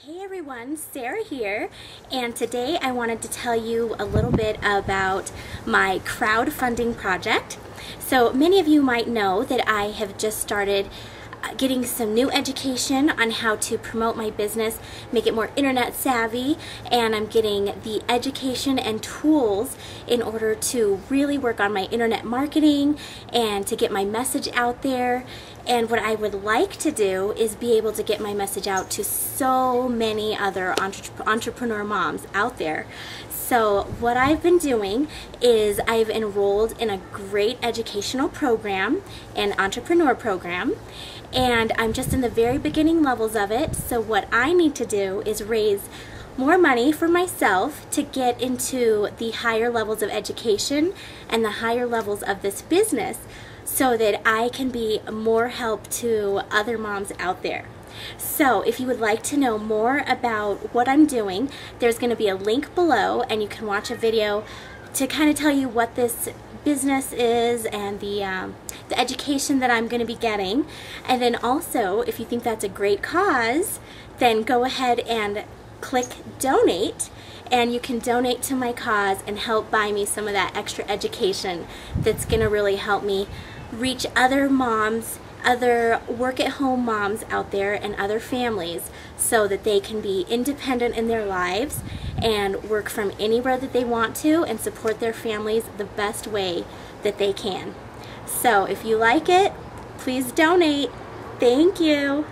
Hey everyone, Sarah here, and today I wanted to tell you a little bit about my crowdfunding project. So many of you might know that I have just started getting some new education on how to promote my business, make it more internet savvy, and I'm getting the education and tools in order to really work on my internet marketing and to get my message out there. And what I would like to do is be able to get my message out to so many other entrepreneur moms out there. So what I've been doing is I've enrolled in a great educational program, an entrepreneur program, and I'm just in the very beginning levels of it. So what I need to do is raise more money for myself to get into the higher levels of education and the higher levels of this business so that I can be more help to other moms out there. So if you would like to know more about what I'm doing, there's going to be a link below and you can watch a video to kind of tell you what this business is and the education that I'm going to be getting. And then also, if you think that's a great cause, then go ahead and click donate, and you can donate to my cause and help buy me some of that extra education that's going to really help me reach other moms, other work-at-home moms out there, and other families so that they can be independent in their lives and work from anywhere that they want to and support their families the best way that they can. So if you like it, please donate. Thank you.